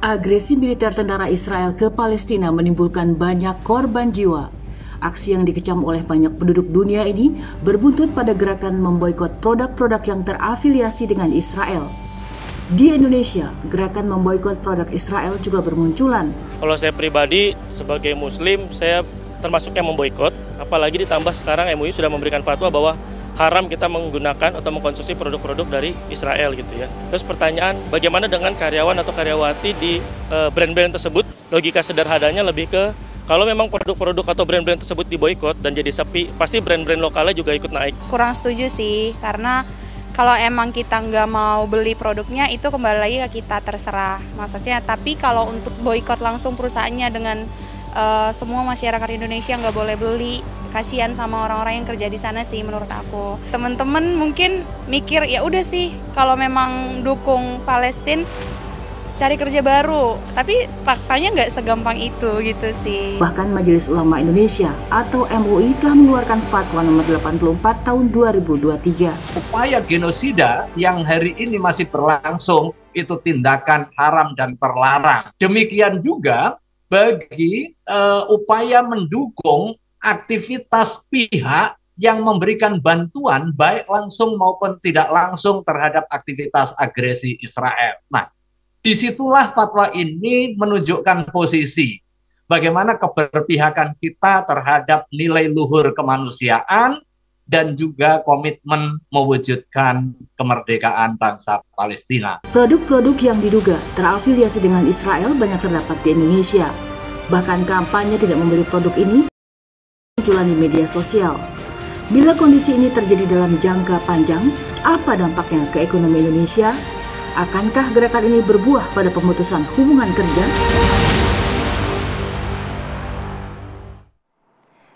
Agresi militer tentara Israel ke Palestina menimbulkan banyak korban jiwa. Aksi yang dikecam oleh banyak penduduk dunia ini berbuntut pada gerakan memboikot produk-produk yang terafiliasi dengan Israel. Di Indonesia, gerakan memboikot produk Israel juga bermunculan. Kalau saya pribadi sebagai Muslim, saya termasuk yang memboikot. Apalagi ditambah sekarang MUI sudah memberikan fatwa bahwa haram kita menggunakan atau mengkonsumsi produk-produk dari Israel gitu ya. Terus pertanyaan, bagaimana dengan karyawan atau karyawati di brand-brand tersebut? Logika sederhananya lebih ke kalau memang produk-produk atau brand-brand tersebut diboikot dan jadi sepi, pasti brand-brand lokalnya juga ikut naik. Kurang setuju sih, karena kalau emang kita nggak mau beli produknya itu kembali lagi ke kita, terserah. Maksudnya, tapi kalau untuk boikot langsung perusahaannya dengan semua masyarakat Indonesia nggak boleh beli, kasihan sama orang-orang yang kerja di sana sih menurut aku. Teman-teman mungkin mikir ya udah sih kalau memang dukung Palestina cari kerja baru, tapi faktanya nggak segampang itu gitu sih. Bahkan Majelis Ulama Indonesia atau MUI telah mengeluarkan fatwa nomor 84 tahun 2023. Upaya genosida yang hari ini masih berlangsung itu tindakan haram dan terlarang. Demikian juga bagi upaya mendukung aktivitas pihak yang memberikan bantuan baik langsung maupun tidak langsung terhadap aktivitas agresi Israel. Nah, disitulah fatwa ini menunjukkan posisi bagaimana keberpihakan kita terhadap nilai luhur kemanusiaan dan juga komitmen mewujudkan kemerdekaan bangsa Palestina. Produk-produk yang diduga terafiliasi dengan Israel banyak terdapat di Indonesia. Bahkan kampanye tidak membeli produk ini munculan di media sosial. Bila kondisi ini terjadi dalam jangka panjang, apa dampaknya ke ekonomi Indonesia? Akankah gerakan ini berbuah pada pemutusan hubungan kerja?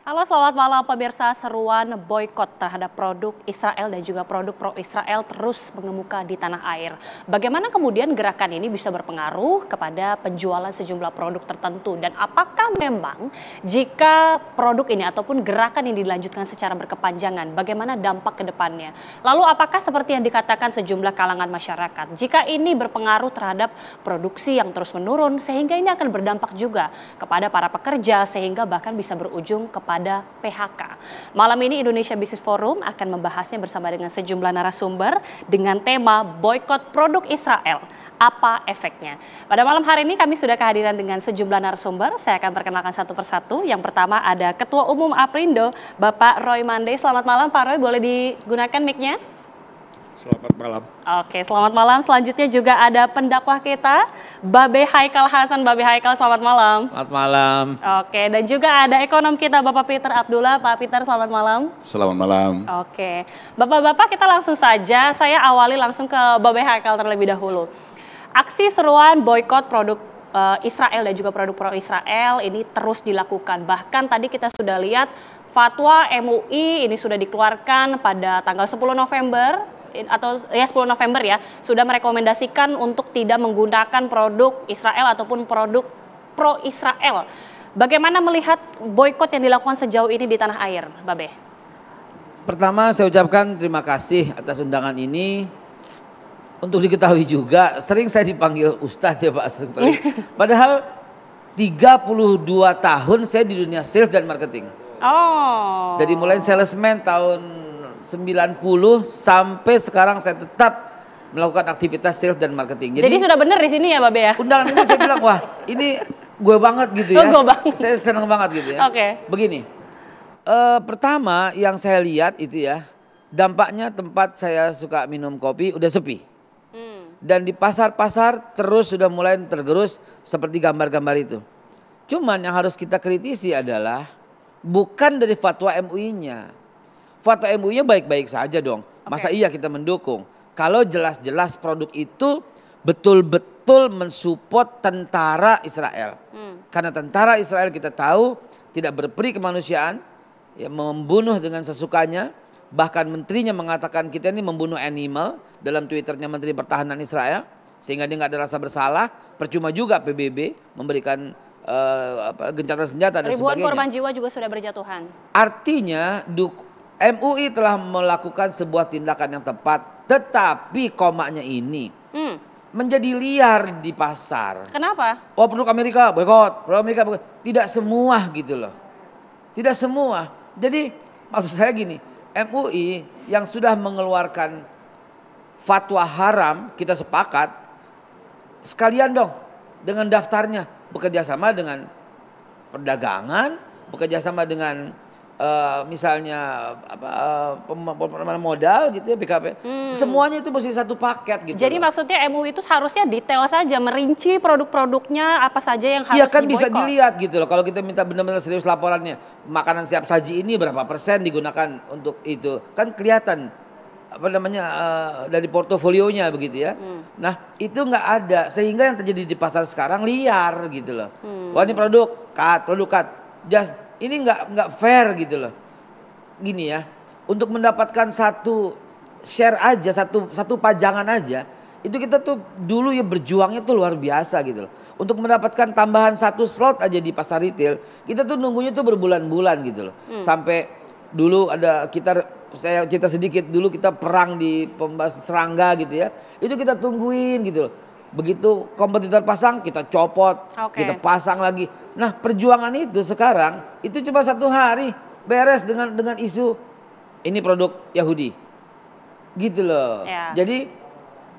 Halo, selamat malam pemirsa. Seruan boikot terhadap produk Israel dan juga produk pro-Israel terus mengemuka di tanah air. Bagaimana kemudian gerakan ini bisa berpengaruh kepada penjualan sejumlah produk tertentu? Dan apakah memang jika produk ini ataupun gerakan ini dilanjutkan secara berkepanjangan, bagaimana dampak ke depannya? Lalu apakah seperti yang dikatakan sejumlah kalangan masyarakat, jika ini berpengaruh terhadap produksi yang terus menurun, sehingga ini akan berdampak juga kepada para pekerja, sehingga bahkan bisa berujung kepada PHK. Malam ini Indonesia Business Forum akan membahasnya bersama dengan sejumlah narasumber dengan tema boikot produk Israel. Apa efeknya? Pada malam hari ini kami sudah kehadiran dengan sejumlah narasumber. Saya akan perkenalkan satu persatu. Yang pertama ada Ketua Umum Aprindo, Bapak Roy Mandey. Selamat malam Pak Roy, boleh digunakan mic-nya? Selamat malam. Oke, selamat malam. Selanjutnya juga ada pendakwah kita, Babe Haikal Hasan. Babe Haikal, selamat malam. Selamat malam. Oke, dan juga ada ekonom kita, Bapak Peter Abdullah. Pak Peter, selamat malam. Selamat malam. Oke, Bapak-bapak kita langsung saja. Saya awali langsung ke Babe Haikal terlebih dahulu. Aksi seruan boikot produk Israel dan juga produk pro-Israel ini terus dilakukan. Bahkan tadi kita sudah lihat fatwa MUI ini sudah dikeluarkan pada tanggal 10 November. Atau ya 10 November ya, sudah merekomendasikan untuk tidak menggunakan produk Israel ataupun produk pro-Israel. Bagaimana melihat boikot yang dilakukan sejauh ini di tanah air, Babe? Pertama saya ucapkan terima kasih atas undangan ini. Untuk diketahui juga, sering saya dipanggil Ustadz ya Pak. Padahal 32 tahun saya di dunia sales dan marketing. Oh. Jadi mulai salesman tahun 90 sampai sekarang saya tetap melakukan aktivitas sales dan marketing. Jadi sudah benar di sini ya Babe ya? Undangan ini saya bilang wah ini gue banget gitu ya. Gue banget. Saya senang banget gitu ya. Oke. Begini, pertama yang saya lihat itu ya dampaknya tempat saya suka minum kopi udah sepi. Dan di pasar-pasar terus sudah mulai tergerus seperti gambar-gambar itu. Cuman yang harus kita kritisi adalah bukan dari fatwa MUI-nya. Fatwa MUI-nya baik-baik saja dong. Masa iya kita mendukung? Kalau jelas-jelas produk itu betul-betul mensupport tentara Israel. Karena tentara Israel kita tahu tidak berperi kemanusiaan, ya, membunuh dengan sesukanya. Bahkan menterinya mengatakan kita ini membunuh animal dalam Twitternya Menteri Pertahanan Israel. Sehingga dia nggak ada rasa bersalah. Percuma juga PBB memberikan gencatan senjata dan sebagainya. Ribuan korban jiwa juga sudah berjatuhan. Artinya MUI telah melakukan sebuah tindakan yang tepat, tetapi komanya ini menjadi liar di pasar. Kenapa? Oh, produk Amerika boikot, produk Amerika boikot. Tidak semua gitu loh. Tidak semua. Jadi maksud saya gini, MUI yang sudah mengeluarkan fatwa haram, kita sepakat sekalian dong dengan daftarnya, bekerja sama dengan perdagangan, bekerja sama dengan misalnya modal gitu ya, BKP. Semuanya itu mesti satu paket gitu. Jadi maksudnya MUI itu seharusnya detail saja, merinci produk-produknya apa saja yang harus Iya kan bisa diboikot. dilihat gitu loh. Kalau kita minta benar-benar serius laporannya, makanan siap saji ini berapa persen digunakan untuk itu, kan kelihatan apa namanya dari portofolionya begitu ya. Nah itu nggak ada, sehingga yang terjadi di pasar sekarang liar gitu loh. Wah ini produk cut, just ini nggak fair gitu loh. Gini ya, untuk mendapatkan satu share aja, satu pajangan aja, itu kita tuh dulu ya berjuangnya tuh luar biasa gitu loh. Untuk mendapatkan tambahan satu slot aja di pasar retail, kita tuh nunggunya tuh berbulan-bulan gitu loh. Sampai dulu saya cerita sedikit, dulu kita perang di serangga gitu ya. Itu kita tungguin gitu loh. Begitu kompetitor pasang kita copot, kita pasang lagi. Nah perjuangan itu sekarang itu cuma 1 hari beres dengan isu ini produk Yahudi, gitu loh. Ya. Jadi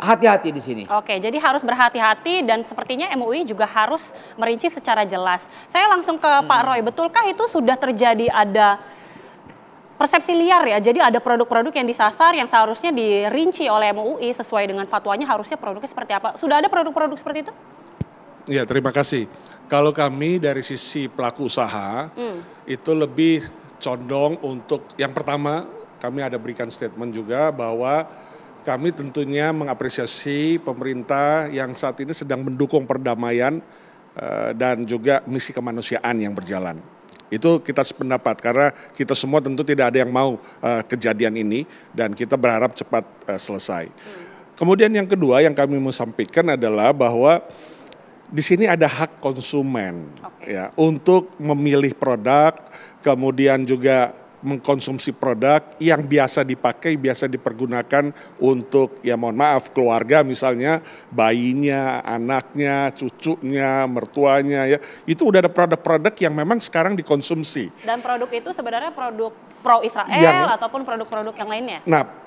hati-hati di sini. Oke, jadi harus berhati-hati dan sepertinya MUI juga harus merinci secara jelas. Saya langsung ke Pak Roy, betulkah itu sudah terjadi ada persepsi liar ya, jadi ada produk-produk yang disasar yang seharusnya dirinci oleh MUI sesuai dengan fatwanya harusnya produknya seperti apa. Sudah ada produk-produk seperti itu? Ya, terima kasih. Kalau kami dari sisi pelaku usaha itu lebih condong untuk yang pertama kami ada berikan statement juga bahwa kami tentunya mengapresiasi pemerintah yang saat ini sedang mendukung perdamaian dan juga misi kemanusiaan yang berjalan. Itu kita sependapat karena kita semua tentu tidak ada yang mau kejadian ini dan kita berharap cepat selesai. Kemudian yang kedua yang kami mau sampaikan adalah bahwa di sini ada hak konsumen ya untuk memilih produk, kemudian juga mengkonsumsi produk yang biasa dipakai, biasa dipergunakan untuk ya mohon maaf keluarga misalnya bayinya, anaknya, cucunya, mertuanya ya. Itu udah ada produk-produk yang memang sekarang dikonsumsi. Dan produk itu sebenarnya produk pro-Israel ataupun produk-produk yang lainnya? Nah,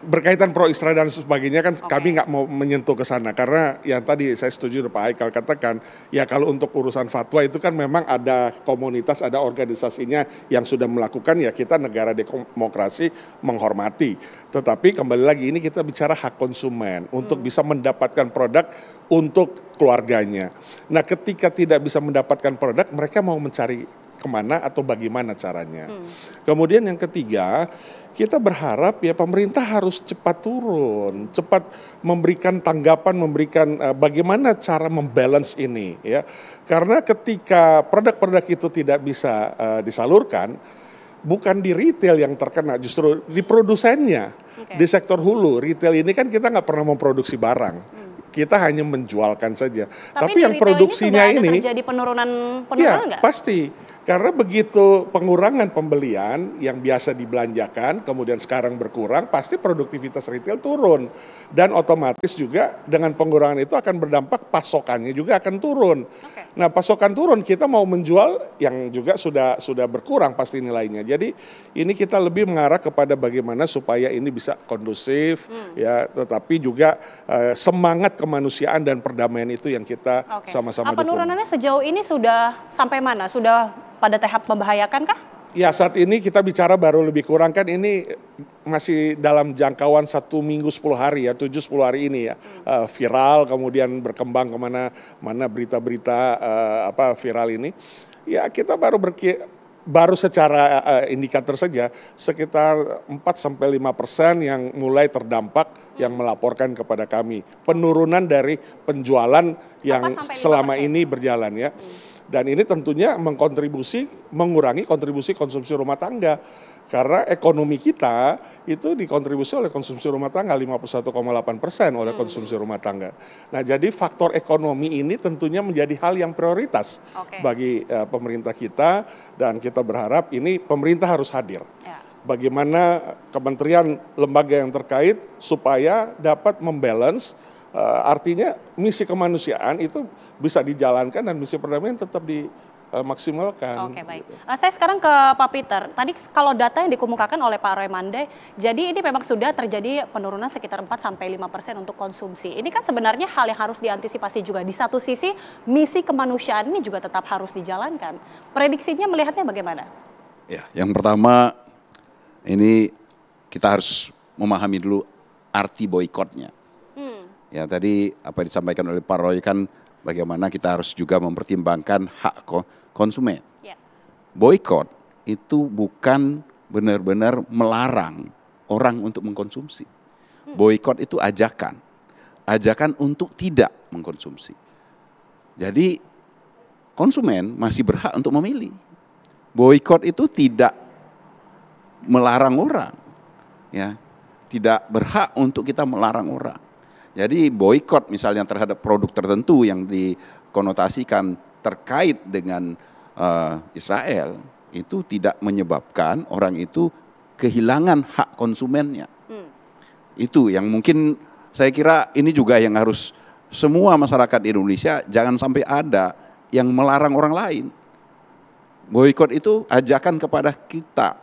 berkaitan pro-Israel dan sebagainya kan kami nggak mau menyentuh ke sana karena yang tadi saya setuju dengan Pak Haikal katakan ya kalau untuk urusan fatwa itu kan memang ada komunitas, ada organisasinya yang sudah melakukan ya kita negara demokrasi menghormati. Tetapi kembali lagi ini kita bicara hak konsumen untuk bisa mendapatkan produk untuk keluarganya. Nah ketika tidak bisa mendapatkan produk mereka mau mencari kemana atau bagaimana caranya. Kemudian yang ketiga kita berharap ya pemerintah harus cepat turun, cepat memberikan tanggapan, memberikan bagaimana cara membalance ini ya. Karena ketika produk-produk itu tidak bisa disalurkan, bukan di retail yang terkena, justru di produsennya. Di sektor hulu, retail ini kan kita nggak pernah memproduksi barang. Kita hanya menjualkan saja. Tapi yang produksinya ini terjadi penurunan ya, nggak? Pasti. Karena begitu pengurangan pembelian yang biasa dibelanjakan, kemudian sekarang berkurang, pasti produktivitas retail turun. Dan otomatis juga dengan pengurangan itu akan berdampak pasokannya juga akan turun. Nah pasokan turun, kita mau menjual yang juga sudah berkurang pasti nilainya. Jadi ini kita lebih mengarah kepada bagaimana supaya ini bisa kondusif, ya, tetapi juga semangat kemanusiaan dan perdamaian itu yang kita sama-sama dukung. Penurunannya sejauh ini sudah sampai mana? Sudah pada tahap membahayakan kah? Ya saat ini kita bicara baru lebih kurang kan ini masih dalam jangkauan 1 minggu 10 hari ya, 7-10 hari ini ya. Viral kemudian berkembang kemana berita-berita viral ini. Ya kita baru secara indikator saja sekitar 4-5% yang mulai terdampak yang melaporkan kepada kami. Penurunan dari penjualan yang selama ini berjalan ya. Dan ini tentunya mengurangi kontribusi konsumsi rumah tangga. Karena ekonomi kita itu dikontribusi oleh konsumsi rumah tangga 51,8% oleh konsumsi rumah tangga. Nah jadi faktor ekonomi ini tentunya menjadi hal yang prioritas bagi pemerintah kita. Dan kita berharap ini pemerintah harus hadir. Bagaimana kementerian lembaga yang terkait supaya dapat membalance Artinya misi kemanusiaan itu bisa dijalankan dan misi perdamaian tetap dimaksimalkan. Oke, baik. Saya sekarang ke Pak Peter. Tadi kalau data yang dikemukakan oleh Pak Roy Mande, jadi ini memang sudah terjadi penurunan sekitar 4-5% untuk konsumsi. Ini kan sebenarnya hal yang harus diantisipasi juga. Di satu sisi, misi kemanusiaan ini juga tetap harus dijalankan. Prediksinya melihatnya bagaimana? Ya, yang pertama ini kita harus memahami dulu arti boikotnya. Ya, tadi apa yang disampaikan oleh Pak Roy kan bagaimana kita harus juga mempertimbangkan hak konsumen. Yeah. Boikot itu bukan benar-benar melarang orang untuk mengkonsumsi. Boikot itu ajakan untuk tidak mengkonsumsi. Jadi konsumen masih berhak untuk memilih. Boikot itu tidak melarang orang, ya, tidak berhak untuk kita melarang orang. Jadi boikot misalnya terhadap produk tertentu yang dikonotasikan terkait dengan Israel itu tidak menyebabkan orang itu kehilangan hak konsumennya. Itu yang mungkin saya kira ini juga yang harus semua masyarakat Indonesia jangan sampai ada yang melarang orang lain. Boikot itu ajakan kepada kita.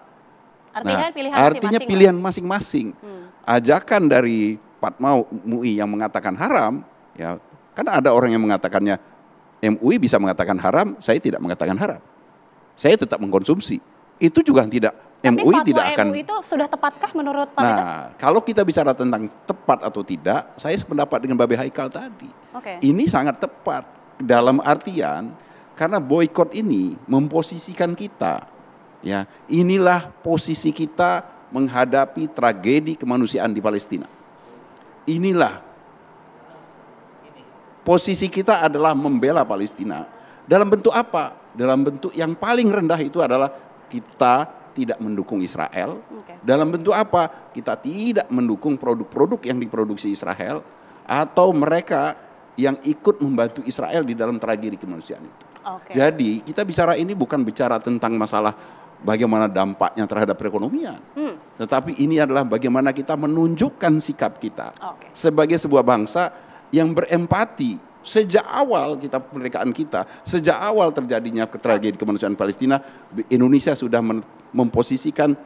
Artinya pilihan masing-masing. Ajakan dari Fatwa MUI yang mengatakan haram, ya kan ada orang yang mengatakannya MUI bisa mengatakan haram, saya tidak mengatakan haram, saya tetap mengkonsumsi. Itu juga tidak. Tapi MUI tidak akan. MUI itu sudah tepatkah menurut Pak Peter? Nah, kalau kita bicara tentang tepat atau tidak, saya sependapat dengan Babe Haikal tadi. Ini sangat tepat dalam artian karena boikot ini memposisikan kita, ya inilah posisi kita menghadapi tragedi kemanusiaan di Palestina. Inilah posisi kita adalah membela Palestina. Dalam bentuk apa? Dalam bentuk yang paling rendah itu adalah kita tidak mendukung Israel. Dalam bentuk apa? Kita tidak mendukung produk-produk yang diproduksi Israel atau mereka yang ikut membantu Israel di dalam tragedi kemanusiaan itu. Jadi kita bicara ini bukan bicara tentang masalah bagaimana dampaknya terhadap perekonomian. Tetapi ini adalah bagaimana kita menunjukkan sikap kita sebagai sebuah bangsa yang berempati. Sejak awal kita kemerdekaan kita, sejak awal terjadinya tragedi kemanusiaan Palestina, Indonesia sudah memposisikan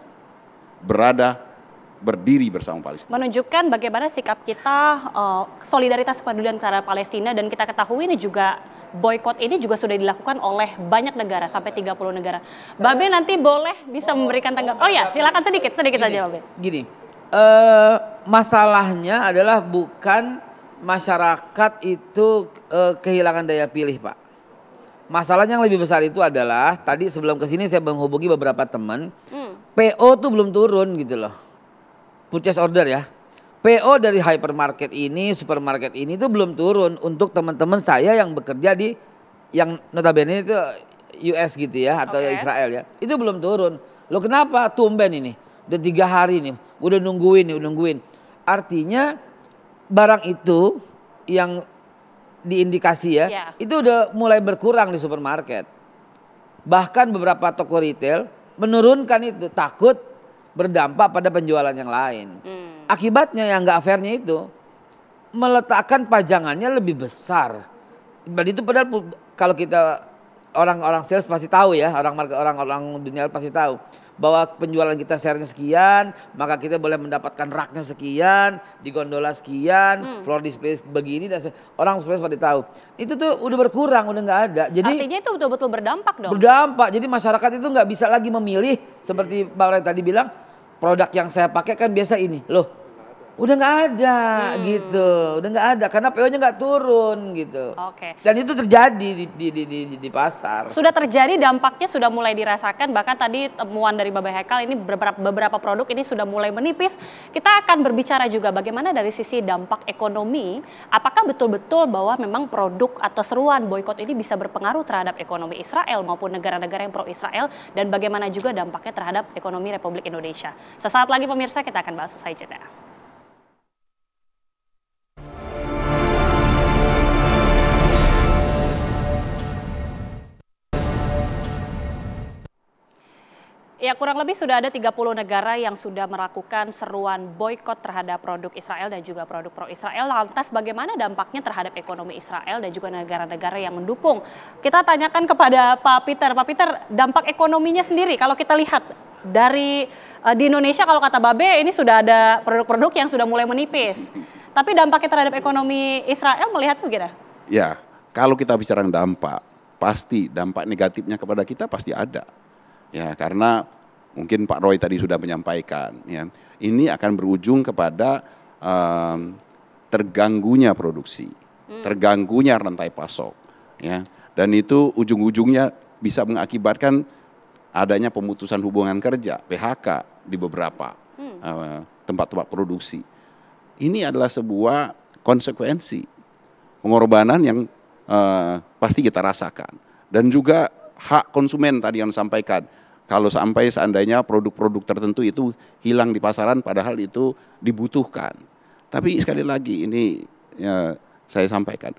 berdiri bersama Palestina. Menunjukkan bagaimana sikap kita, solidaritas kepedulian terhadap Palestina, dan kita ketahui ini juga boykot ini juga sudah dilakukan oleh banyak negara, sampai 30 negara. Babe nanti boleh bisa memberikan tanggapan. Oh ya, silakan sedikit saja Babe. Gini, masalahnya adalah bukan masyarakat itu kehilangan daya pilih, Pak. Masalahnya yang lebih besar itu adalah tadi sebelum kesini saya menghubungi beberapa teman, PO tuh belum turun gitu loh, purchase order ya. PO dari hypermarket ini, supermarket ini tuh belum turun untuk teman-teman saya yang bekerja di yang notabene itu US gitu ya atau Israel ya. Itu belum turun. Loh kenapa? Tumben ini. Udah 3 hari nih, udah nungguin. Artinya barang itu yang diindikasi ya, itu udah mulai berkurang di supermarket. Bahkan beberapa toko retail menurunkan itu, takut berdampak pada penjualan yang lain. Akibatnya yang nggak fairnya itu meletakkan pajangannya lebih besar. Dan itu padahal kalau kita orang-orang sales pasti tahu ya, orang dunia pasti tahu bahwa penjualan kita share-nya sekian, maka kita boleh mendapatkan raknya sekian, di gondola sekian, floor display begini, dan orang sales pada tahu. Itu tuh udah berkurang, udah nggak ada. Jadi artinya itu betul-betul berdampak dong. Berdampak. Jadi masyarakat itu nggak bisa lagi memilih seperti Pak Ray tadi bilang, produk yang saya pakai kan biasa ini. Loh, udah nggak ada gitu, udah nggak ada karena PO-nya nggak turun gitu. Dan itu terjadi di pasar. Sudah terjadi, dampaknya sudah mulai dirasakan. Bahkan tadi temuan dari Babe Haikal ini beberapa produk ini sudah mulai menipis. Kita akan berbicara juga bagaimana dari sisi dampak ekonomi. Apakah betul-betul bahwa memang produk atau seruan boykot ini bisa berpengaruh terhadap ekonomi Israel maupun negara-negara yang pro Israel, dan bagaimana juga dampaknya terhadap ekonomi Republik Indonesia. Sesaat lagi pemirsa, kita akan bahas usai jeda. Ya, kurang lebih sudah ada 30 negara yang sudah melakukan seruan boikot terhadap produk Israel dan juga produk pro-Israel. Lantas bagaimana dampaknya terhadap ekonomi Israel dan juga negara-negara yang mendukung? Kita tanyakan kepada Pak Peter. Pak Peter, dampak ekonominya sendiri kalau kita lihat dari di Indonesia, kalau kata Babe ini sudah ada produk-produk yang sudah mulai menipis. Tapi dampaknya terhadap ekonomi Israel melihat begitu? Ya, kalau kita bicara dampak, pasti dampak negatifnya kepada kita pasti ada. Ya, karena mungkin Pak Roy tadi sudah menyampaikan, ya, ini akan berujung kepada terganggunya produksi, terganggunya rantai pasok, ya, dan itu ujung-ujungnya bisa mengakibatkan adanya pemutusan hubungan kerja, PHK di beberapa tempat-tempat produksi. Ini adalah sebuah konsekuensi pengorbanan yang pasti kita rasakan, dan juga hak konsumen tadi yang disampaikan. Kalau sampai seandainya produk-produk tertentu itu hilang di pasaran padahal itu dibutuhkan. Tapi sekali lagi ini ya, saya sampaikan,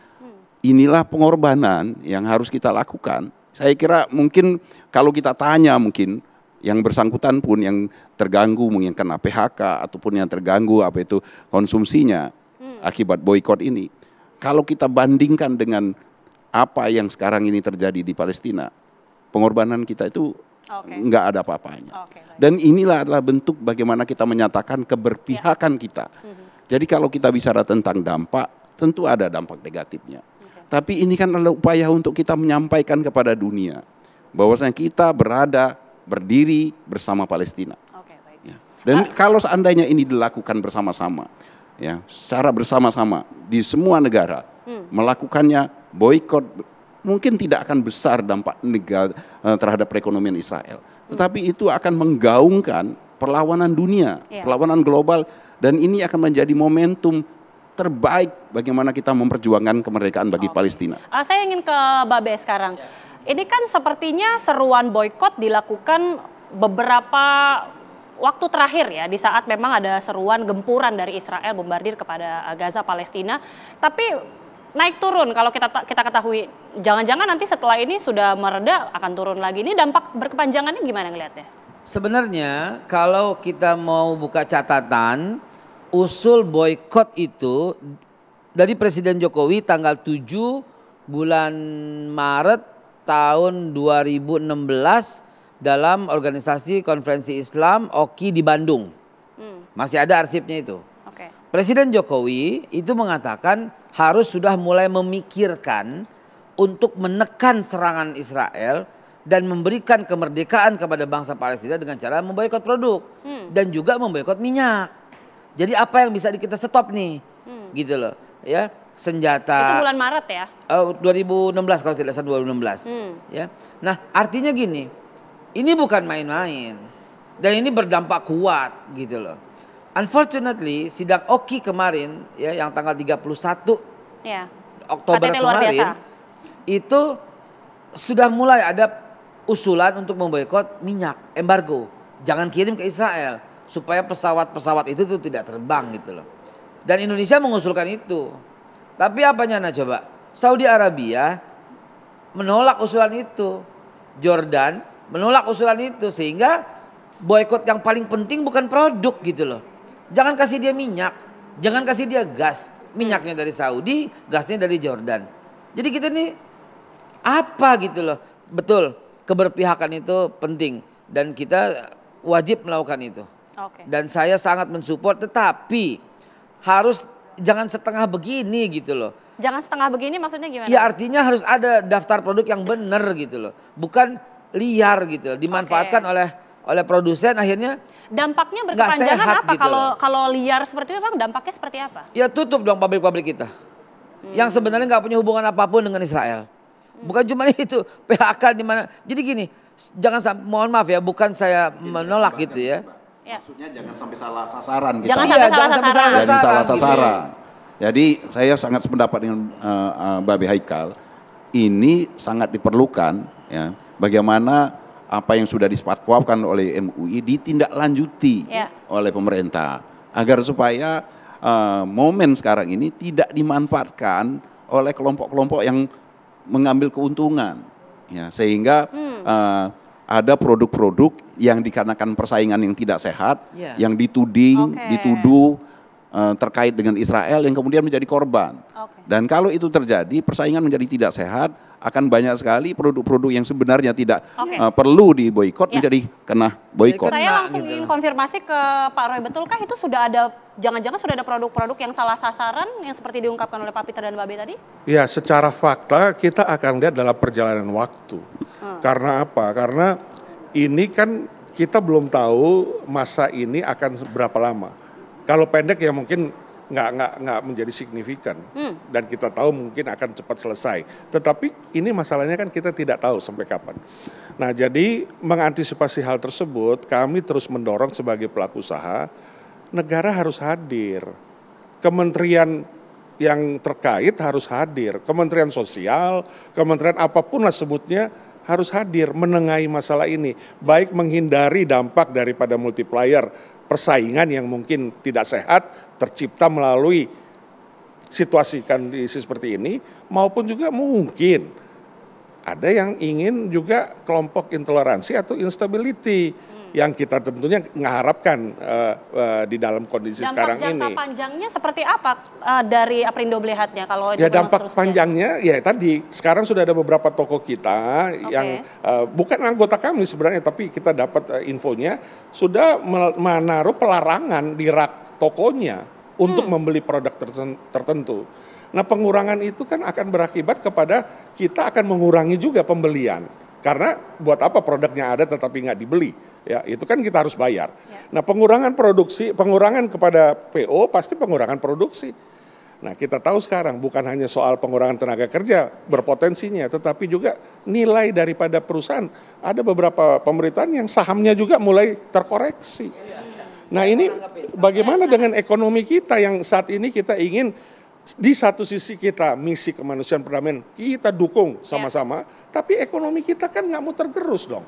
inilah pengorbanan yang harus kita lakukan. Saya kira mungkin kalau kita tanya mungkin yang bersangkutan pun yang terganggu mungkin kena PHK ataupun yang terganggu apa itu konsumsinya akibat boikot ini. Kalau kita bandingkan dengan apa yang sekarang ini terjadi di Palestina, pengorbanan kita itu nggak ada apa-apanya. Dan inilah adalah bentuk bagaimana kita menyatakan keberpihakan kita. Jadi kalau kita bicara tentang dampak, tentu ada dampak negatifnya. Tapi ini kan adalah upaya untuk kita menyampaikan kepada dunia bahwasanya kita berdiri bersama Palestina. Ya. Dan kalau seandainya ini dilakukan bersama-sama, ya, secara bersama-sama di semua negara melakukannya boikot, mungkin tidak akan besar dampak terhadap perekonomian Israel. Tetapi itu akan menggaungkan perlawanan dunia, perlawanan global, dan ini akan menjadi momentum terbaik bagaimana kita memperjuangkan kemerdekaan bagi Palestina. Saya ingin ke Babe sekarang. Ini kan sepertinya seruan boikot dilakukan beberapa waktu terakhir ya, di saat memang ada seruan gempuran dari Israel bombardir kepada Gaza, Palestina. Tapi naik turun kalau kita ketahui, jangan-jangan nanti setelah ini sudah mereda akan turun lagi. Ini dampak berkepanjangannya gimana ngelihatnya? Sebenarnya kalau kita mau buka catatan, usul boikot itu dari Presiden Jokowi tanggal 7 bulan Maret tahun 2016 dalam organisasi konferensi Islam OKI di Bandung. Masih ada arsipnya itu. Presiden Jokowi itu mengatakan harus sudah mulai memikirkan untuk menekan serangan Israel dan memberikan kemerdekaan kepada bangsa Palestina dengan cara memboikot produk dan juga memboikot minyak. Jadi apa yang bisa kita stop nih, gitu loh, ya, senjata. Itu bulan Maret ya? 2016 kalau tidak salah 2016. Ya, nah artinya gini, ini bukan main-main dan ini berdampak kuat, gitu loh. Unfortunately sidang OKI kemarin ya yang tanggal 31 Oktober kemarin itu sudah mulai ada usulan untuk memboikot minyak, embargo, jangan kirim ke Israel supaya pesawat-pesawat itu tuh tidak terbang, gitu loh. Dan Indonesia mengusulkan itu. Tapi apanya nah coba? Saudi Arabia menolak usulan itu. Jordan menolak usulan itu, sehingga boikot yang paling penting bukan produk, gitu loh. Jangan kasih dia minyak, jangan kasih dia gas. Minyaknya dari Saudi, gasnya dari Jordan. Jadi kita nih apa gitu loh. Betul, keberpihakan itu penting dan kita wajib melakukan itu. Dan saya sangat mensupport, tetapi harus jangan setengah begini gitu loh. Jangan setengah begini maksudnya gimana? Ya artinya harus ada daftar produk yang benar gitu loh. Bukan liar gitu loh, dimanfaatkan oleh produsen, akhirnya dampaknya berkepanjangan apa gitu kalau liar seperti itu, Bang? Dampaknya seperti apa? Ya tutup dong pabrik-pabrik kita. Yang sebenarnya nggak punya hubungan apapun dengan Israel. Bukan cuma itu, PHK di mana. Jadi gini, jangan sampai, mohon maaf ya, bukan saya menolak gitu ya. Maksudnya jangan sampai salah sasaran kita. Jangan sampai salah sasaran. Jadi saya sangat sependapat dengan Babe Haikal. Ini sangat diperlukan ya. Bagaimana apa yang sudah difatwakan oleh MUI ditindaklanjuti oleh pemerintah agar supaya momen sekarang ini tidak dimanfaatkan oleh kelompok-kelompok yang mengambil keuntungan ya, sehingga ada produk-produk yang dikarenakan persaingan yang tidak sehat, yang dituduh terkait dengan Israel yang kemudian menjadi korban. Dan kalau itu terjadi, persaingan menjadi tidak sehat, akan banyak sekali produk-produk yang sebenarnya tidak perlu diboikot menjadi kena boikot. Saya langsung ingin konfirmasi ke Pak Roy, betulkah itu sudah ada, jangan-jangan sudah ada produk-produk yang salah sasaran yang seperti diungkapkan oleh Pak Peter dan Mbak Be tadi? Ya, secara fakta kita akan lihat dalam perjalanan waktu. Karena apa? Karena ini kan kita belum tahu masa ini akan berapa lama. Kalau pendek ya mungkin nggak menjadi signifikan dan kita tahu mungkin akan cepat selesai. Tetapi ini masalahnya kan kita tidak tahu sampai kapan. Nah, jadi mengantisipasi hal tersebut, kami terus mendorong sebagai pelaku usaha, negara harus hadir, kementerian yang terkait harus hadir, kementerian sosial, kementerian apapun lah sebutnya harus hadir menengahi masalah ini, baik menghindari dampak daripada multiplier persaingan yang mungkin tidak sehat tercipta melalui situasi kondisi seperti ini, maupun juga mungkin ada yang ingin juga kelompok intoleransi atau instability yang kita tentunya mengharapkan di dalam kondisi sekarang ini. Dampak jangka panjangnya seperti apa dari Aprindo melihatnya kalau ya dampak panjangnya ya tadi sekarang sudah ada beberapa toko kita yang bukan anggota kami sebenarnya, tapi kita dapat infonya sudah menaruh pelarangan di rak tokonya untuk membeli produk tertentu. Nah, pengurangan itu kan akan berakibat kepada kita akan mengurangi juga pembelian. Karena buat apa produknya ada tetapi nggak dibeli, ya itu kan kita harus bayar. Nah, pengurangan produksi, pengurangan kepada PO pasti pengurangan produksi. Nah, kita tahu sekarang bukan hanya soal pengurangan tenaga kerja berpotensinya, tetapi juga nilai daripada perusahaan. Ada beberapa pemerintahan yang sahamnya juga mulai terkoreksi. Nah, ini bagaimana dengan ekonomi kita yang saat ini kita ingin di satu sisi kita misi kemanusiaan perdamaian kita dukung sama-sama, tapi ekonomi kita kan nggak mau tergerus dong.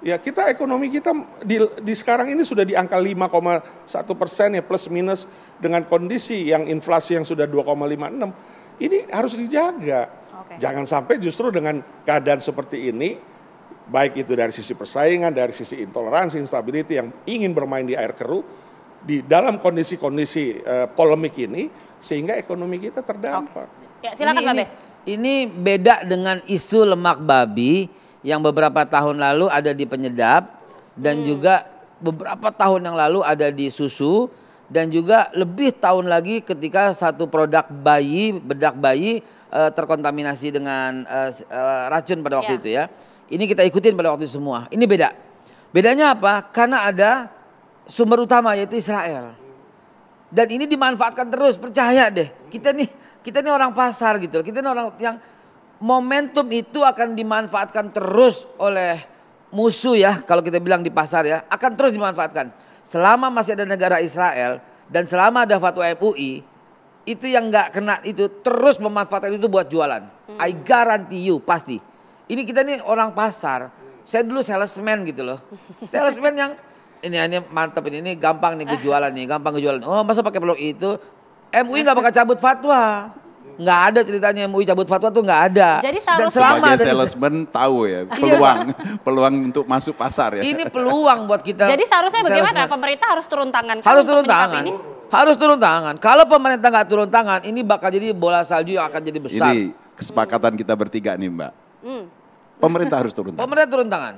Ya kita ekonomi kita di sekarang ini sudah di angka 5,1% ya plus minus dengan kondisi yang inflasi yang sudah 2,56. Ini harus dijaga. Jangan sampai justru dengan keadaan seperti ini, baik itu dari sisi persaingan, dari sisi intoleransi, instability yang ingin bermain di air keruh, di dalam kondisi-kondisi polemik ini, sehingga ekonomi kita terdampak. Ya, silakan Mbak Be. Ini beda dengan isu lemak babi yang beberapa tahun lalu ada di penyedap dan juga beberapa tahun yang lalu ada di susu dan juga lebih tahun lagi ketika satu produk bayi, bedak bayi terkontaminasi dengan racun pada waktu itu ya. Ini kita ikutin pada waktu itu semua. Ini beda. Bedanya apa? Karena ada sumber utama yaitu Israel. Dan ini dimanfaatkan terus, percaya deh. Kita nih orang pasar gitu. Kita nih orang yang momentum itu akan dimanfaatkan terus oleh musuh ya. Kalau kita bilang di pasar ya, akan terus dimanfaatkan. Selama masih ada negara Israel dan selama ada fatwa MUI, itu yang nggak kena itu terus memanfaatkan itu buat jualan. I guarantee you pasti. Ini kita nih orang pasar. Saya dulu salesman gitu loh. Salesman yang ini mantap ini gampang nih gue jualan nih, gampang gue jualan. Oh masa pakai produk itu? MUI nggak bakal cabut fatwa. Nggak ada ceritanya MUI cabut fatwa tuh nggak ada. Jadi dan selama sebagai salesman tahu ya peluang untuk masuk pasar ya. Ini peluang buat kita. Jadi seharusnya bagaimana? Pemerintah harus turun tangan. Harus turun tangan. Harus turun tangan. Kalau pemerintah nggak turun tangan, ini bakal jadi bola salju yang akan jadi besar. Ini kesepakatan kita bertiga nih Mbak. Pemerintah harus turun tangan. Pemerintah turun tangan.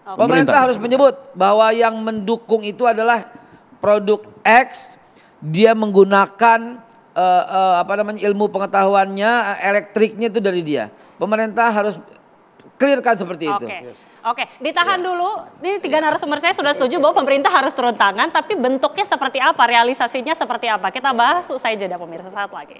Pemerintah harus menyebut bahwa yang mendukung itu adalah produk X, dia menggunakan ilmu pengetahuannya, elektriknya itu dari dia. Pemerintah harus clearkan seperti itu. Oke, ditahan dulu. Ini 3 narasumber saya sudah setuju bahwa pemerintah harus turun tangan, tapi bentuknya seperti apa, realisasinya seperti apa? Kita bahas usai jeda pemirsa saat lagi.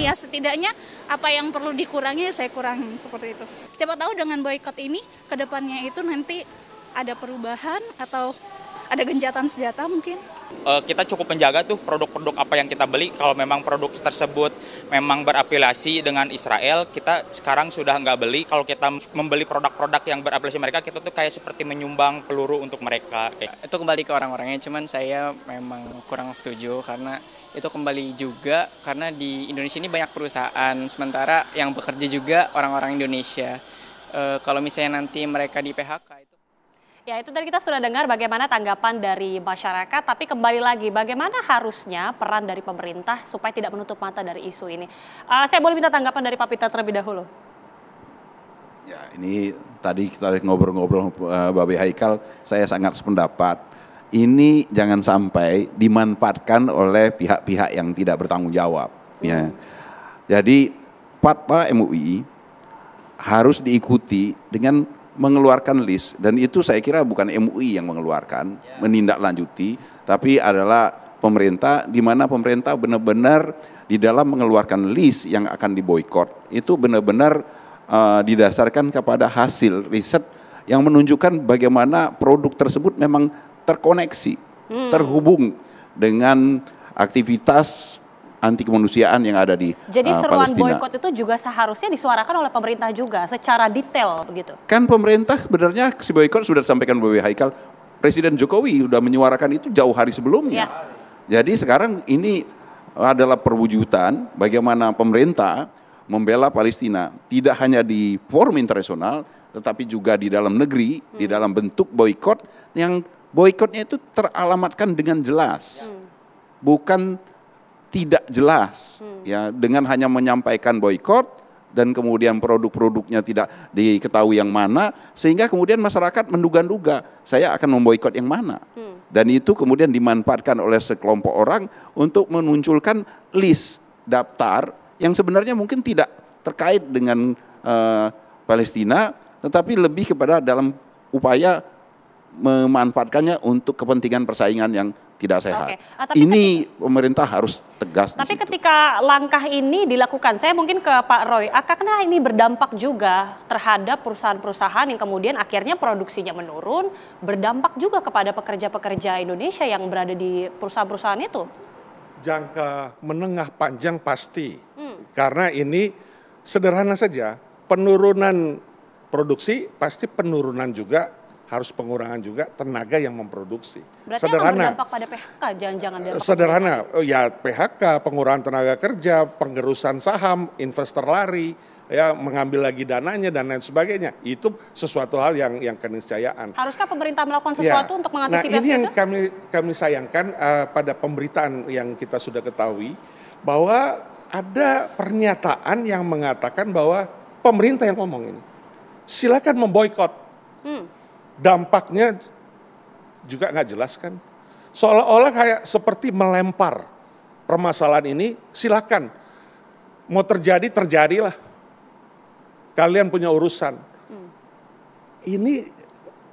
Ya setidaknya apa yang perlu dikurangi saya kurangin seperti itu. Siapa tahu dengan boykot ini kedepannya itu nanti ada perubahan atau ada gencatan senjata mungkin. Kita cukup menjaga tuh produk-produk apa yang kita beli. Kalau memang produk tersebut memang berafiliasi dengan Israel, kita sekarang sudah nggak beli. Kalau kita membeli produk-produk yang berafiliasi mereka, kita tuh kayak seperti menyumbang peluru untuk mereka. Itu kembali ke orang-orangnya, cuman saya memang kurang setuju karena itu kembali juga karena di Indonesia ini banyak perusahaan, sementara yang bekerja juga orang-orang Indonesia. Kalau misalnya nanti mereka di PHK itu. Ya, itu tadi kita sudah dengar bagaimana tanggapan dari masyarakat, tapi kembali lagi bagaimana harusnya peran dari pemerintah supaya tidak menutup mata dari isu ini. Saya boleh minta tanggapan dari Pak Peter terlebih dahulu. Ya, ini tadi kita ngobrol-ngobrol Babe Haikal, saya sangat sependapat. Ini jangan sampai dimanfaatkan oleh pihak-pihak yang tidak bertanggung jawab. Ya. Jadi fatwa MUI harus diikuti dengan mengeluarkan list, dan itu saya kira bukan MUI yang mengeluarkan, menindaklanjuti, tapi adalah pemerintah, di mana pemerintah benar-benar di dalam mengeluarkan list yang akan diboikot itu benar-benar didasarkan kepada hasil riset yang menunjukkan bagaimana produk tersebut memang terkoneksi, terhubung dengan aktivitas anti kemanusiaan yang ada di Jadi seruan Palestina. boikot itu juga seharusnya disuarakan oleh pemerintah juga secara detail begitu. Kan pemerintah sebenarnya si boikot sudah disampaikan Babe Haikal, Presiden Jokowi sudah menyuarakan itu jauh hari sebelumnya. Jadi sekarang ini adalah perwujudan bagaimana pemerintah membela Palestina, tidak hanya di forum internasional tetapi juga di dalam negeri, di dalam bentuk boikot yang boikotnya itu teralamatkan dengan jelas. Bukan tidak jelas, ya, dengan hanya menyampaikan boikot dan kemudian produk-produknya tidak diketahui yang mana, sehingga kemudian masyarakat menduga-duga saya akan memboikot yang mana, dan itu kemudian dimanfaatkan oleh sekelompok orang untuk memunculkan list daftar yang sebenarnya mungkin tidak terkait dengan Palestina, tetapi lebih kepada dalam upaya memanfaatkannya untuk kepentingan persaingan yang tidak sehat. Ini pemerintah harus tegas. Tapi ketika langkah ini dilakukan, saya mungkin ke Pak Roy, karena ini berdampak juga terhadap perusahaan-perusahaan yang kemudian akhirnya produksinya menurun, berdampak juga kepada pekerja-pekerja Indonesia yang berada di perusahaan-perusahaan itu. Jangka menengah panjang pasti, karena ini sederhana saja, penurunan produksi pasti penurunan juga, harus pengurangan juga tenaga yang memproduksi. Berarti sederhana. Berdampak pada PHK, jangan-jangan sederhana, ya PHK, pengurangan tenaga kerja, penggerusan saham, investor lari, ya mengambil lagi dananya dan lain sebagainya. Itu sesuatu hal yang keniscayaan. Haruskah pemerintah melakukan sesuatu untuk mengantisipasi itu? Nah, ini yang kami sayangkan pada pemberitaan yang kita sudah ketahui, bahwa ada pernyataan yang mengatakan bahwa pemerintah yang ngomong ini, silakan memboikot. Dampaknya juga nggak jelas kan, seolah-olah kayak seperti melempar permasalahan ini, silakan mau terjadilah, kalian punya urusan. Ini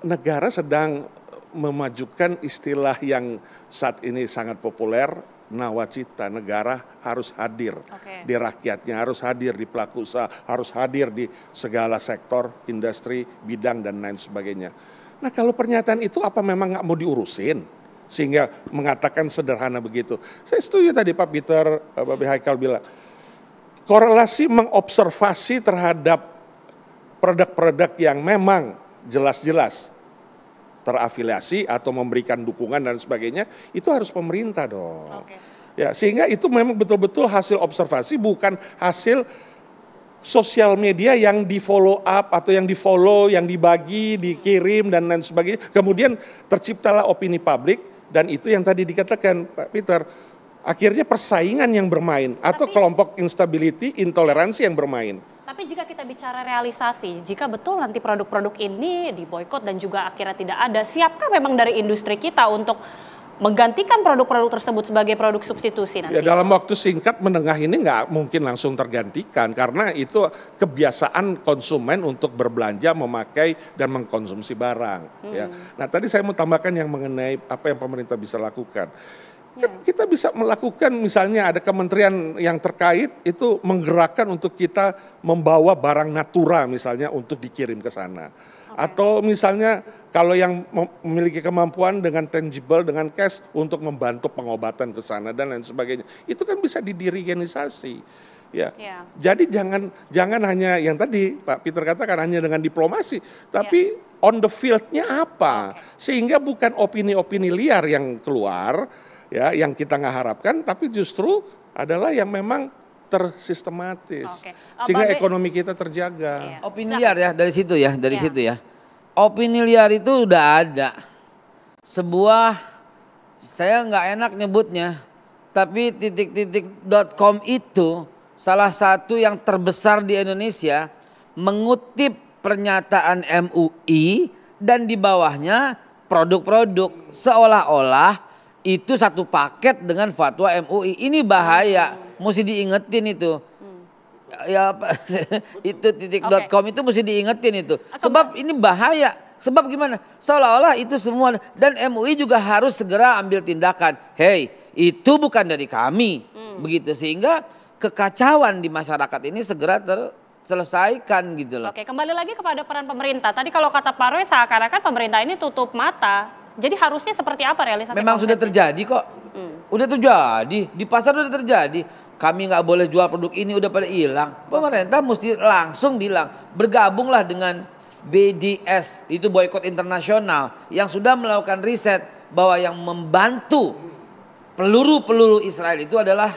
negara sedang memajukan istilah yang saat ini sangat populer, nawacita. Negara harus hadir di rakyatnya, harus hadir di pelaku usaha, harus hadir di segala sektor, industri, bidang dan lain sebagainya. Nah, kalau pernyataan itu apa memang nggak mau diurusin sehingga mengatakan sederhana begitu? Saya setuju tadi Pak Peter, Babe Haikal bilang, korelasi mengobservasi terhadap produk-produk yang memang jelas-jelas terafiliasi atau memberikan dukungan dan sebagainya, itu harus pemerintah dong. Ya, sehingga itu memang betul-betul hasil observasi, bukan hasil sosial media yang di follow up atau yang di follow, yang dibagi, dikirim dan lain sebagainya. Kemudian terciptalah opini publik, dan itu yang tadi dikatakan Pak Peter, akhirnya persaingan yang bermain atau kelompok instability, intoleransi yang bermain. Tapi jika kita bicara realisasi, jika betul nanti produk-produk ini diboikot dan juga akhirnya tidak ada, siapkah memang dari industri kita untuk menggantikan produk-produk tersebut sebagai produk substitusi nanti? Ya, dalam waktu singkat menengah ini nggak mungkin langsung tergantikan, karena itu kebiasaan konsumen untuk berbelanja, memakai dan mengkonsumsi barang. Ya. Nah, tadi saya mau tambahkan yang mengenai apa yang pemerintah bisa lakukan. Kan kita bisa melakukan, misalnya ada kementerian yang terkait itu menggerakkan untuk kita membawa barang natura misalnya untuk dikirim ke sana. Atau misalnya kalau yang memiliki kemampuan dengan tangible, dengan cash untuk membantu pengobatan ke sana dan lain sebagainya. Itu kan bisa didirigenisasi. Ya. Jadi jangan hanya yang tadi Pak Peter katakan hanya dengan diplomasi, tapi on the field-nya apa? Sehingga bukan opini-opini liar yang keluar, ya, yang kita nggak harapkan, tapi justru adalah yang memang tersistematis, sehingga ekonomi kita terjaga. Opini liar ya dari situ ya, situ ya. Opini liar itu udah ada. Sebuah, saya nggak enak nyebutnya, tapi titik-titik.com itu salah satu yang terbesar di Indonesia mengutip pernyataan MUI dan di bawahnya produk-produk seolah-olah itu satu paket dengan fatwa MUI. Ini bahaya, mesti diingetin itu. Ya itu titik.com itu mesti diingetin itu. Sebab ini bahaya. Sebab gimana? Seolah-olah itu semua, dan MUI juga harus segera ambil tindakan. Hey, itu bukan dari kami. Begitu, sehingga kekacauan di masyarakat ini segera terselesaikan gitu loh. Oke, kembali lagi kepada peran pemerintah. Tadi kalau kata Pak Roy seakan-akan pemerintah ini tutup mata. Jadi harusnya seperti apa realisasi? Memang sudah terjadi kok. Udah terjadi, di pasar udah terjadi. Kami nggak boleh jual produk ini, udah pada hilang. Pemerintah mesti langsung bilang, bergabunglah dengan BDS, itu boykot internasional, yang sudah melakukan riset bahwa yang membantu peluru-peluru Israel itu adalah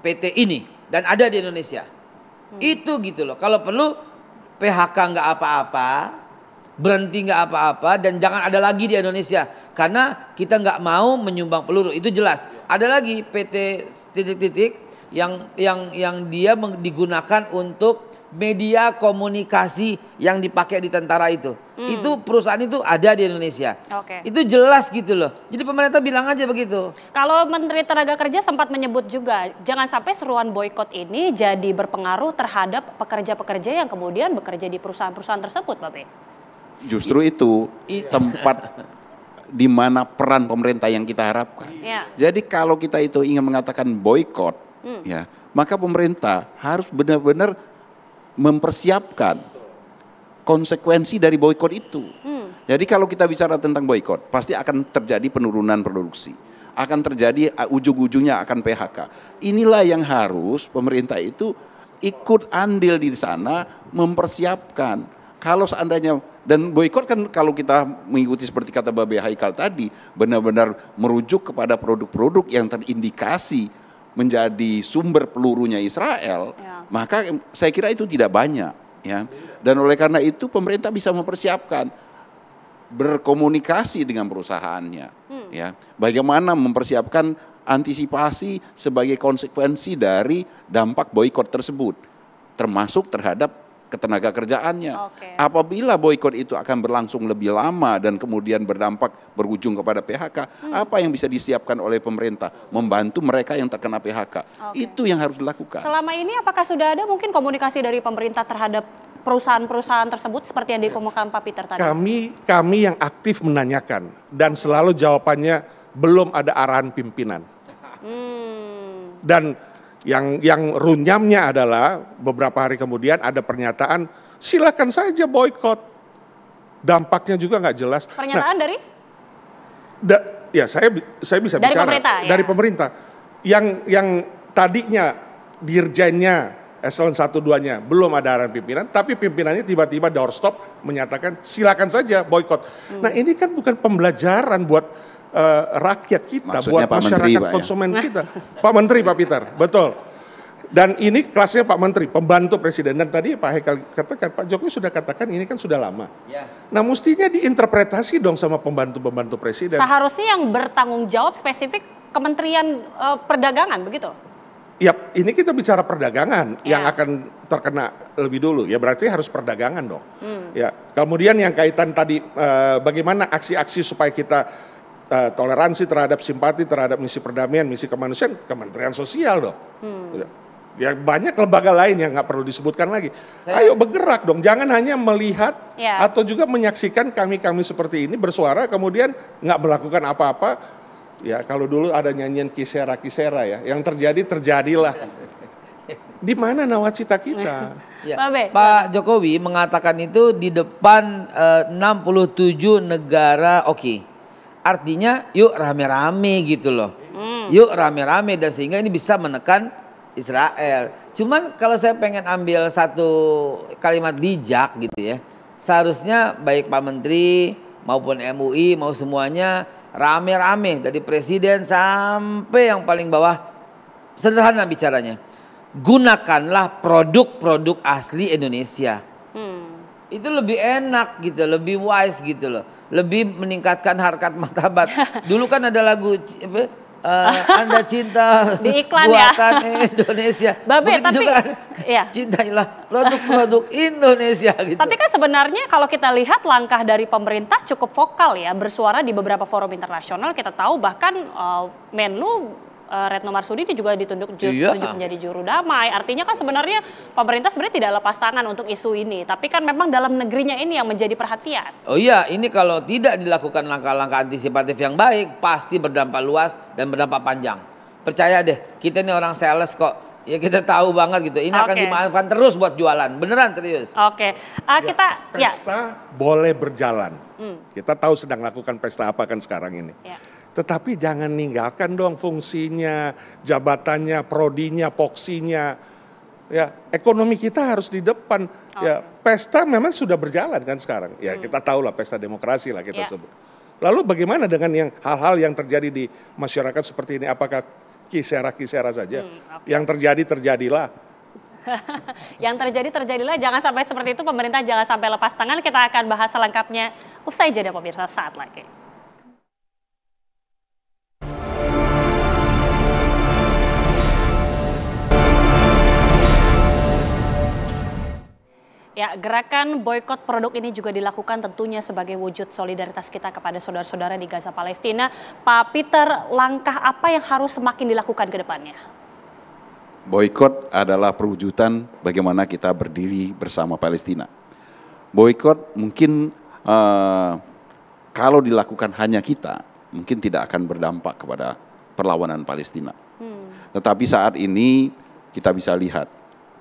PT ini. Dan ada di Indonesia. Itu gitu loh. Kalau perlu PHK nggak apa-apa, berhenti nggak apa-apa, dan jangan ada lagi di Indonesia. Karena kita nggak mau menyumbang peluru, itu jelas. Ada lagi PT titik-titik yang dia digunakan untuk media komunikasi yang dipakai di tentara itu. Itu perusahaan itu ada di Indonesia. Itu jelas gitu loh. Jadi pemerintah bilang aja begitu. Kalau Menteri Tenaga Kerja sempat menyebut juga, jangan sampai seruan boykot ini jadi berpengaruh terhadap pekerja-pekerja yang kemudian bekerja di perusahaan-perusahaan tersebut, Pak B. Justru itu tempat di mana peran pemerintah yang kita harapkan. Jadi kalau kita itu ingin mengatakan boykot, ya, maka pemerintah harus benar-benar mempersiapkan konsekuensi dari boykot itu. Jadi kalau kita bicara tentang boykot, pasti akan terjadi penurunan produksi, akan terjadi ujung-ujungnya akan PHK. Inilah yang harus pemerintah itu ikut andil di sana, mempersiapkan. Kalau seandainya, dan boykot kan kalau kita mengikuti seperti kata Babe Haikal tadi, benar-benar merujuk kepada produk-produk yang terindikasi menjadi sumber pelurunya Israel, maka saya kira itu tidak banyak, ya. Dan oleh karena itu pemerintah bisa mempersiapkan, berkomunikasi dengan perusahaannya, ya. Bagaimana mempersiapkan antisipasi sebagai konsekuensi dari dampak boykot tersebut, termasuk terhadap ketenaga kerjaannya. Apabila boykot itu akan berlangsung lebih lama dan kemudian berdampak berujung kepada PHK, apa yang bisa disiapkan oleh pemerintah membantu mereka yang terkena PHK? Itu yang harus dilakukan. Selama ini apakah sudah ada mungkin komunikasi dari pemerintah terhadap perusahaan-perusahaan tersebut seperti yang dikemukakan Pak Peter tadi? Kami yang aktif menanyakan dan selalu jawabannya belum ada arahan pimpinan. Dan yang runyamnya adalah beberapa hari kemudian ada pernyataan silakan saja boykot, dampaknya juga nggak jelas. Pernyataan dari? Ya saya bisa dari bicara pemerintah, dari pemerintah yang tadinya dirjennya eselon 1-2-nya belum ada arahan pimpinan, tapi pimpinannya tiba-tiba doorstop menyatakan silakan saja boykot. Nah ini kan bukan pembelajaran buat rakyat kita, maksudnya buat Pak masyarakat Menteri, konsumen kita. Pak Menteri, Pak Peter, betul. Dan ini kelasnya Pak Menteri, pembantu Presiden. Dan tadi Pak Haikal katakan, Pak Jokowi sudah katakan ini kan sudah lama. Nah mestinya diinterpretasi dong sama pembantu-pembantu Presiden. Seharusnya yang bertanggung jawab spesifik Kementerian Perdagangan, begitu? Ya, ini kita bicara perdagangan yang akan terkena lebih dulu. Ya berarti harus perdagangan dong. Ya, kemudian yang kaitan tadi bagaimana aksi-aksi supaya kita toleransi terhadap simpati terhadap misi perdamaian, misi kemanusiaan, Kementerian Sosial dong. Ya banyak lembaga lain yang nggak perlu disebutkan lagi. Ayo bergerak dong, jangan hanya melihat atau juga menyaksikan kami seperti ini bersuara kemudian nggak melakukan apa-apa. Ya, kalau dulu ada nyanyian kisera-kisera ya, yang terjadilah. Di mana nawacita kita? Ya. Pak Jokowi mengatakan itu di depan 67 negara oke. Artinya yuk rame-rame gitu loh. Yuk rame-rame, dan sehingga ini bisa menekan Israel. Cuman kalau saya pengen ambil satu kalimat bijak gitu ya. Seharusnya baik Pak Menteri maupun MUI mau semuanya rame-rame dari presiden sampai yang paling bawah, sederhana bicaranya. Gunakanlah produk-produk asli Indonesia. Itu lebih enak gitu, lebih wise gitu loh. Lebih meningkatkan harkat martabat. Dulu kan ada lagu Anda cinta di iklan buatan ya. Indonesia. Babe, tapi juga iya. cintailah produk-produk Indonesia gitu. Tapi kan sebenarnya kalau kita lihat langkah dari pemerintah cukup vokal ya, bersuara di beberapa forum internasional. Kita tahu bahkan Menlu Retno Marsudi itu juga ditunjuk menjadi juru damai. Artinya kan sebenarnya pemerintah sebenarnya tidak lepas tangan untuk isu ini. Tapi kan memang dalam negerinya ini yang menjadi perhatian. Oh iya, ini kalau tidak dilakukan langkah-langkah antisipatif yang baik, pasti berdampak luas dan berdampak panjang. Percaya deh, kita ini orang sales kok. Ya kita tahu banget gitu. Ini akan dimanfaatkan terus buat jualan. Beneran serius. Oke. Pesta boleh berjalan. Kita tahu sedang lakukan pesta apa kan sekarang ini. Ya. Tetapi jangan ninggalkan dong fungsinya, jabatannya, prodinya, poksinya. Ya, ekonomi kita harus di depan. Ya, pesta memang sudah berjalan kan sekarang. Ya, kita tahu lah pesta demokrasi lah kita sebut. Lalu bagaimana dengan yang hal-hal yang terjadi di masyarakat seperti ini? Apakah kisera-kisera saja? Yang terjadi terjadilah. Yang terjadilah, jangan sampai seperti itu. Pemerintah jangan sampai lepas tangan. Kita akan bahas selengkapnya usai jeda pemirsa saat lagi. Ya, gerakan boykot produk ini juga dilakukan tentunya sebagai wujud solidaritas kita kepada saudara-saudara di Gaza Palestina. Pak Peter, langkah apa yang harus semakin dilakukan ke depannya? Boykot adalah perwujudan bagaimana kita berdiri bersama Palestina. Boykot mungkin kalau dilakukan hanya kita, mungkin tidak akan berdampak kepada perlawanan Palestina. Tetapi saat ini kita bisa lihat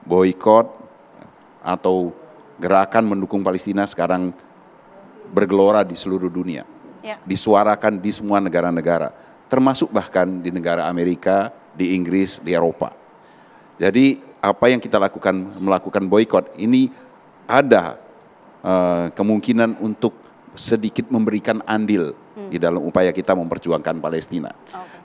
boykot atau gerakan mendukung Palestina sekarang bergelora di seluruh dunia. Disuarakan di semua negara-negara, termasuk bahkan di negara Amerika, di Inggris, di Eropa. Jadi apa yang kita melakukan boykot ini ada kemungkinan untuk sedikit memberikan andil di dalam upaya kita memperjuangkan Palestina.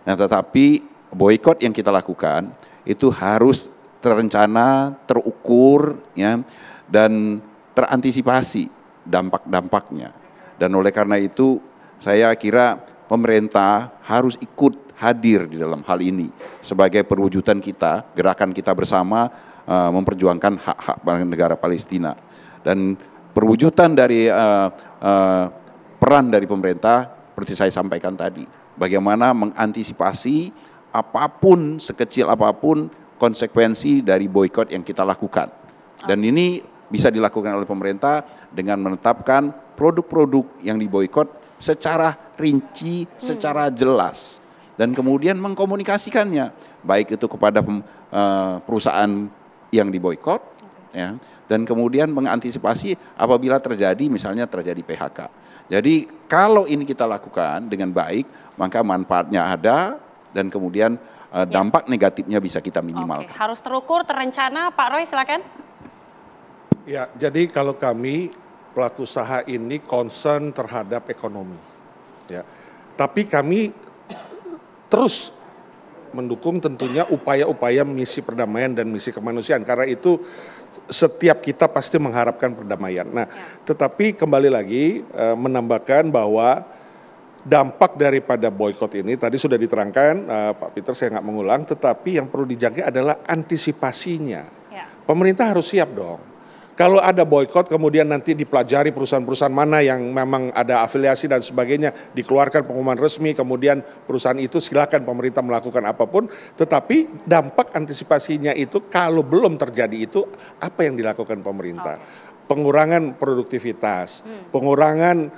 Nah, tetapi boykot yang kita lakukan itu harus terencana, terukur, ya, dan terantisipasi dampak-dampaknya. Dan oleh karena itu saya kira pemerintah harus ikut hadir di dalam hal ini sebagai perwujudan kita, gerakan kita bersama memperjuangkan hak-hak negara Palestina. Dan perwujudan dari peran dari pemerintah seperti saya sampaikan tadi, bagaimana mengantisipasi apapun, sekecil apapun konsekuensi dari boykot yang kita lakukan. Dan ini bisa dilakukan oleh pemerintah dengan menetapkan produk-produk yang diboykot secara rinci, secara jelas, dan kemudian mengkomunikasikannya, baik itu kepada perusahaan yang diboykot, ya, dan kemudian mengantisipasi apabila misalnya terjadi PHK. Jadi kalau ini kita lakukan dengan baik, maka manfaatnya ada, dan kemudian dampak negatifnya bisa kita minimalkan. Harus terukur, terencana. Pak Roy, silakan. Ya, jadi kalau kami pelaku usaha ini concern terhadap ekonomi, ya. Tapi kami terus mendukung tentunya upaya-upaya misi perdamaian dan misi kemanusiaan, karena itu setiap kita pasti mengharapkan perdamaian. Nah, tetapi kembali lagi menambahkan bahwa dampak daripada boykot ini tadi sudah diterangkan Pak Peter, saya nggak mengulang, tetapi yang perlu dijaga adalah antisipasinya. Pemerintah harus siap dong. Kalau ada boykot kemudian nanti dipelajari perusahaan-perusahaan mana yang memang ada afiliasi dan sebagainya, dikeluarkan pengumuman resmi, kemudian perusahaan itu silakan pemerintah melakukan apapun, tetapi dampak antisipasinya itu kalau belum terjadi itu apa yang dilakukan pemerintah? pengurangan produktivitas, pengurangan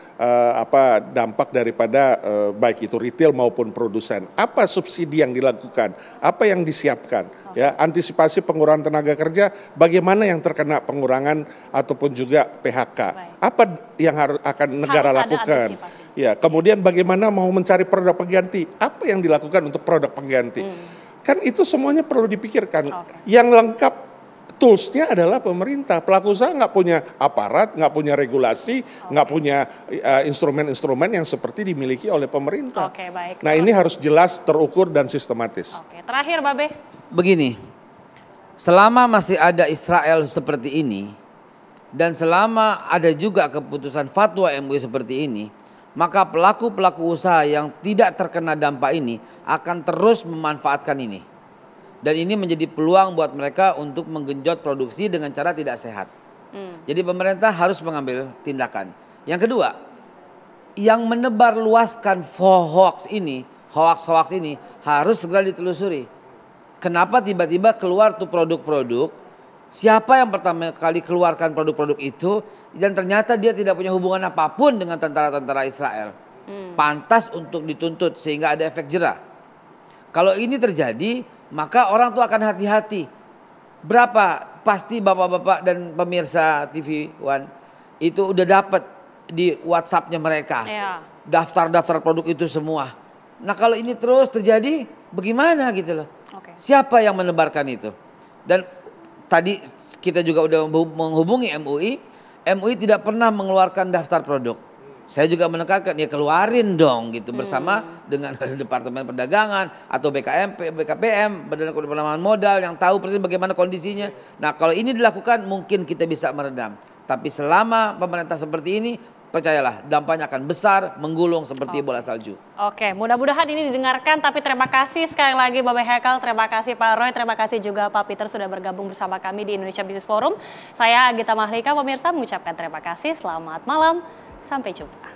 dampak daripada baik itu retail maupun produsen. Apa subsidi yang dilakukan? Apa yang disiapkan? Ya, antisipasi pengurangan tenaga kerja, bagaimana yang terkena pengurangan ataupun juga PHK? Apa yang akan negara lakukan? Ya, kemudian bagaimana mau mencari produk pengganti? Apa yang dilakukan untuk produk pengganti? Kan itu semuanya perlu dipikirkan. Yang lengkap tools-nya adalah pemerintah. Pelaku usaha nggak punya aparat, nggak punya regulasi, nggak punya instrumen-instrumen yang seperti dimiliki oleh pemerintah. Baik. Nah, ini harus jelas, terukur, dan sistematis. Terakhir, Babe. Begini, selama masih ada Israel seperti ini, dan selama ada juga keputusan fatwa MUI seperti ini, maka pelaku-pelaku usaha yang tidak terkena dampak ini akan terus memanfaatkan ini. Dan ini menjadi peluang buat mereka untuk menggenjot produksi dengan cara tidak sehat. Jadi pemerintah harus mengambil tindakan. Yang kedua, yang menebar luaskan hoax ini harus segera ditelusuri. Kenapa tiba-tiba keluar tuh produk-produk? Siapa yang pertama kali keluarkan produk-produk itu? Dan ternyata dia tidak punya hubungan apapun dengan tentara-tentara Israel. Pantas untuk dituntut sehingga ada efek jera. Kalau ini terjadi, maka orang tuh akan hati-hati. Berapa pasti bapak-bapak dan pemirsa TV One itu udah dapat di WhatsApp-nya mereka. Daftar-daftar produk itu semua. Nah, kalau ini terus terjadi bagaimana gitu loh. Siapa yang menebarkan itu? Dan tadi kita juga udah menghubungi MUI. MUI tidak pernah mengeluarkan daftar produk. Saya juga menekankan, ya keluarin dong gitu bersama dengan Departemen Perdagangan atau BKPM, Badan Penanaman Modal yang tahu persis bagaimana kondisinya. Nah, kalau ini dilakukan mungkin kita bisa meredam. Tapi selama pemerintah seperti ini, percayalah dampaknya akan besar, menggulung seperti bola salju. Oke, mudah-mudahan ini didengarkan. Tapi terima kasih sekali lagi Babe Haikal, terima kasih Pak Roy, terima kasih juga Pak Peter sudah bergabung bersama kami di Indonesia Business Forum. Saya Gita Mahlika, pemirsa mengucapkan terima kasih, selamat malam. Sampai jumpa.